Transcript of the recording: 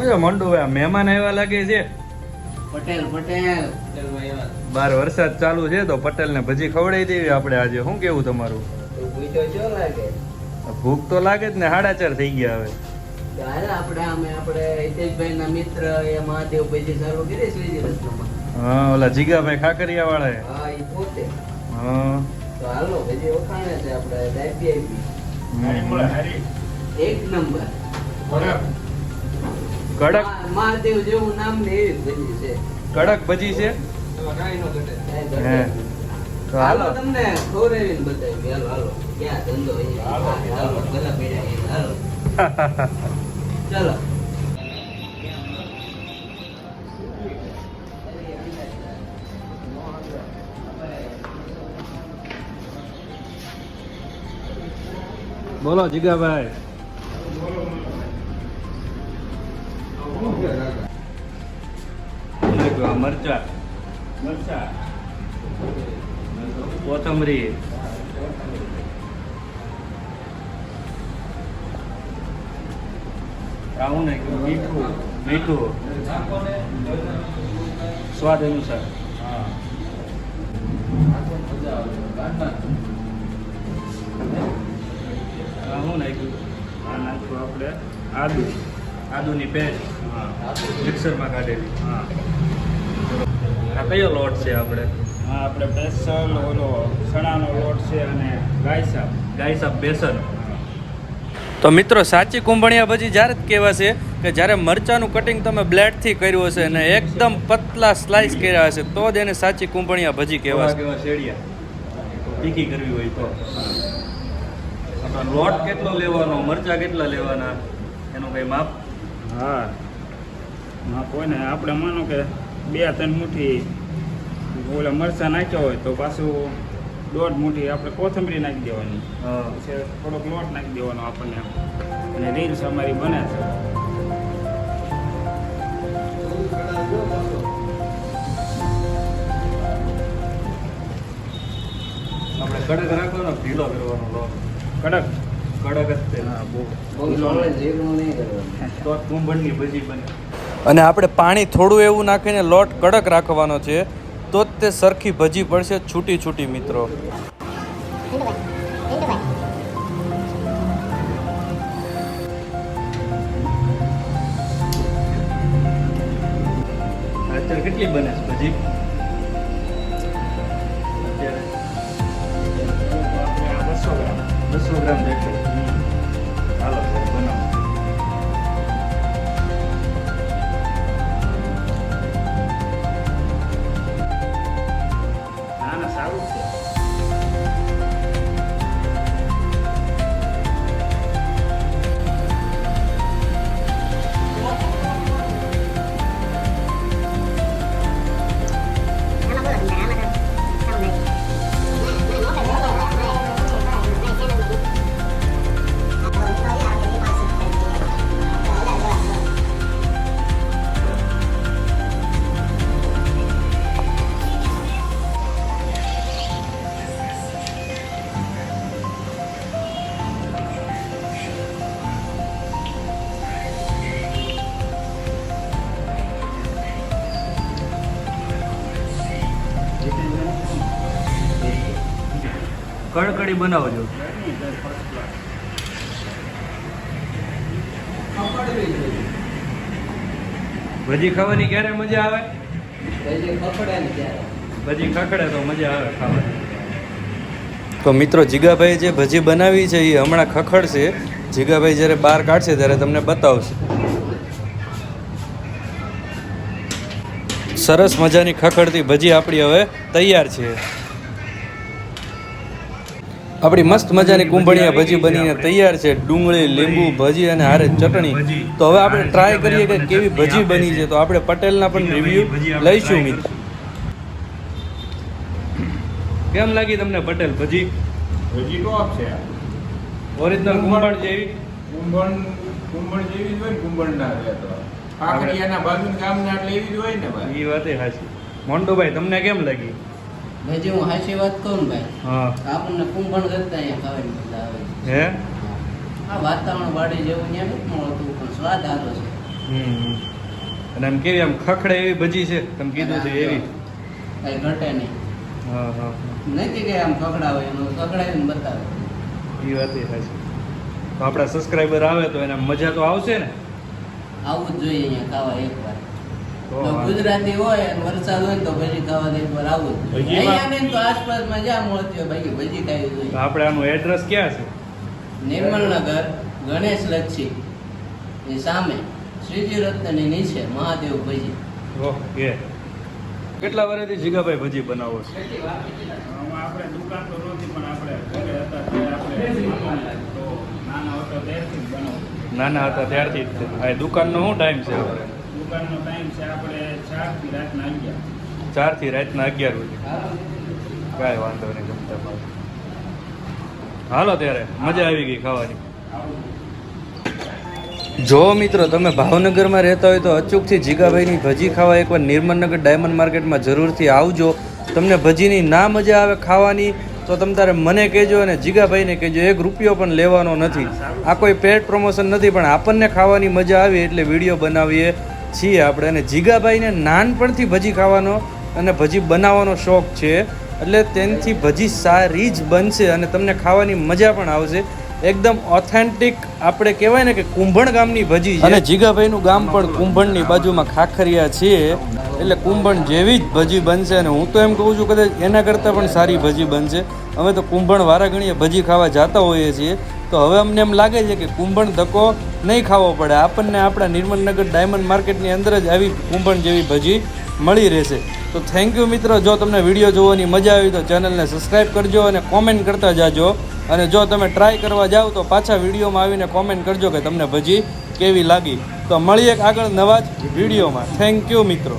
છો મંડુ ભાઈ? મહેમાન આવ્યા લાગે છે. પટેલ બાર વરસાદ ચાલુ છે તો પટેલ ને ભજી ખવડાવી દેવી આપણે આજે. શું કેવું તમારું? ભૂખ તો લાગે જ ને, 4:30 થઈ ગયા હવે. આપણે હિતેશભાઈ ના મિત્ર એ મહાદેવ ભજી સર્વ કરી શ્રીજી રત્નમાં. હા, ઓલા જીગાભાઈ ખાકરિયા વાળા. હા, ઈ પોતે. હા, તો હાલો ભજી વખાણે છે આપણે દાબી આવી. એક નંબર કડક મહાદેવ જેવું નામ ને એવી ભજી છે. કડક ભજી છે. હે તો હાલો હાલો. તમને ખવડાવીને બતાવી. હાલો ક્યાં ધંધો હાલો ભલા પડ્યા હાલો ચાલો. બોલો જીગાભાઈ. મરચા કોથમરી આવું ને મીઠું સ્વાદ અનુસાર. હું નાખ્યું? આ નાખ્યું આપણે આદુની પેસ્ટ મિક્સરમાં કાઢેલી. હા, આ કયો લોટ છે આપણે? હા, આપણે બેસન ઓલો ચણાનો લોટ છે અને ગાય સાબ બેસન. તો મિત્રો, સાચી કુંભણિયા ભજી જ્યારે જ કહેવાશે કે જ્યારે મરચાનું કટિંગ તમે બ્લેડથી કર્યું હશે અને એકદમ પતલા સ્લાઇસ કર્યા હશે તો જ એને સાચી કુંભણિયા ભજી કહેવાશે. તીખી કરવી હોય તો. લોટ કેટલો લેવાનો, મરચા કેટલા લેવાના, એનું કઈ માપ? હા, માપ હોય ને. આપણે માનો કે 2-3 મુઠ્ઠી ઓલા મરચાં નાખ્યા હોય તો પાછું 1.5 મુઠ્ઠી આપણે કોથમરી નાખી દેવાની. પછી થોડોક લોટ નાખી દેવાનો આપણને. અને રીલ્સ અમારી બને છે. આપણે કડક રાખવાનો, ઢીલો કરવાનો લોટ. કડક જ તે. હા, બહુ જીરું નહીં કરવાનું. તો કુંભણની ભજી બને. અને આપણે પાણી થોડું એવું નાખીને લોટ કડક રાખવાનો છે તો જ તે સરખી ભજી પડશે, છૂટી છૂટી. મિત્રો, અત્યારે કેટલી બને છે ભજી? અત્યારે 200 ગ્રામ જેટલી. હાલો બનાવો. ના સારું છે. કડકડી બનાવજો. ભજી ખાવાની ક્યારે મજા આવે? ભજી ખખડે તો મજા આવે ખાવાની. તો મિત્રો, જીગાભાઈ જે ભજી બનાવી છે એ હમણાં ખખડશે. જીગાભાઈ જ્યારે બહાર કાઢશે ત્યારે તમને બતાવશે. સરસ મજાની ખખડતી ભજી આપણી હવે તૈયાર છે. આપણી મસ્ત મજાની કુંભણિયા ભજી બનીને તૈયાર છે. ડુંગળી, લીંબુ, ભજી અને હારે ચટણી. તો હવે આપણે ટ્રાય કરીએ કે કેવી ભજી બની છે. તો આપણે પટેલના પણ રિવ્યુ લઈશું. મિત્રો, કેમ લાગી તમને પટેલ ભજી? ભજી ટોપ છે. ઓરિજિનલ કુંભણ જેવી. કુંભણ જેવી જ હોય ને. કુંભણ ના રહે તો કાકડિયાના બાજુના ગામના એટલે એવી જ હોય ને ભાઈ. એ વાત હાચી. મોન્ટુભાઈ, તમને કેમ લાગી? ભાઈ હું સાચી વાત કહું ને ભાઈ, હા, આપણને કુંભણ કરતા અહીંયા ખાવાની મજા આવે. હે આ વાતાવરણ વાડી જેવું ત્યાં નથી મળતું પણ સ્વાદ સારો છે. અને આમ કેવી આમ ખખડે એવી ભજી છે તમે કીધું છે એવી કઈ ઘટે નહીં. હા હા નથી કે આમ ખખડાવે એનું ખખડાવીને બતાવે. એ વાત એ થાય છે તો આપણા સબસ્ક્રાઈબર આવે તો એને મજા તો આવશે ને આવું જ જોઈએ અહીંયા ખાવા એકવાર. તો જો ગુજરાતી હોય અને વરસાદ હોય ને તો ભજી ખાવા એકવાર આવું જ જોઈએ. ભજીમાં- અહીંયા નહીં તો આસપાસમાં જ્યાં મળતી હોય બાકી ભજી ખાવી તો જોઈએ. આપણે આનું એડ્રેસ ક્યાં છે નિર્મલનગર ગણેશ લચ્છી ની સામે શ્રીજી રત્નની નીચે મહાદેવ ભજી. ઓકે કેટલા વર્ષથી જીગાભાઈ ભજી બનાવો છો આમાં આપણે દુકાન તો નહોતી પણ આપણે ઘરે હતા ત્યારે આપણે તો નાના હતો ત્યારથી જ બનાવું. નાના હતા ત્યારથી જ છે. આ દુકાનનો શું ટાઈમ છે આપણે દુકાનનો ટાઈમ છે આપણે 4 થી રાતના 11. 4 થી રાતના 11 સુધી કાંઈ વાંધો નહીં જમતા પાછું. હાલો ત્યારે મજા આવી ગઈ ખાવાની. જો મિત્રો તમે ભાવનગરમાં રહેતા હોય તો અચૂકથી જીગાભાઈની ભજી ખાવા એકવાર નિર્મલનગર ડાયમંડ માર્કેટમાં જરૂરથી આવજો. તમને ભજીની ના મજા આવે ખાવાની તો તમે તારે મને કહેજો અને જીગાભાઈને કહેજો. 1 રૂપિયો પણ લેવાનો નથી. આ કોઈ પેડ પ્રમોશન નથી પણ આપણને ખાવાની મજા આવી એટલે વિડીયો બનાવીએ છીએ આપણે. અને જીગાભાઈને નાનપણથી ભજી ખાવાનો અને ભજી બનાવવાનો શોખ છે એટલે તેનાથી ભજી સારી જ બનશે અને તમને ખાવાની મજા પણ આવશે. એકદમ ઓથેન્ટિક આપણે કહેવાય ને કે કુંભણ ગામની ભજી છે. અને જીગાભાઈનું ગામ પણ કુંભણની બાજુમાં ખાખરિયા છે એટલે કુંભણ જેવી જ ભજી બનશે. અને હું તો એમ કહું છું કદાચ એના કરતાં પણ સારી ભજી બનશે. અમે તો કુંભણ વારા ઘણીએ ભજી ખાવા જતા હોઈએ છીએ તો હવે અમને એમ લાગે છે કે કુંભણ ધક્કો નહીં ખાવો પડે. આપણને આપણા નિર્મલનગર ડાયમંડ માર્કેટની અંદર જ આવી કુંભણ જેવી ભજી મળી રહેશે. તો થેન્ક યુ મિત્રો. જો તમને વિડીયો જોવાની મજા આવી તો ચેનલને સબસ્ક્રાઈબ કરજો અને કોમેન્ટ કરતા જાજો. અને જો તમે ટ્રાય કરવા જાઓ તો પાછા વિડીયોમાં આવીને કોમેન્ટ કરજો કે તમને ભજી કેવી લાગી. તો મળીએ આગળ નવા જ વિડીયોમાં. થેન્ક યુ મિત્રો.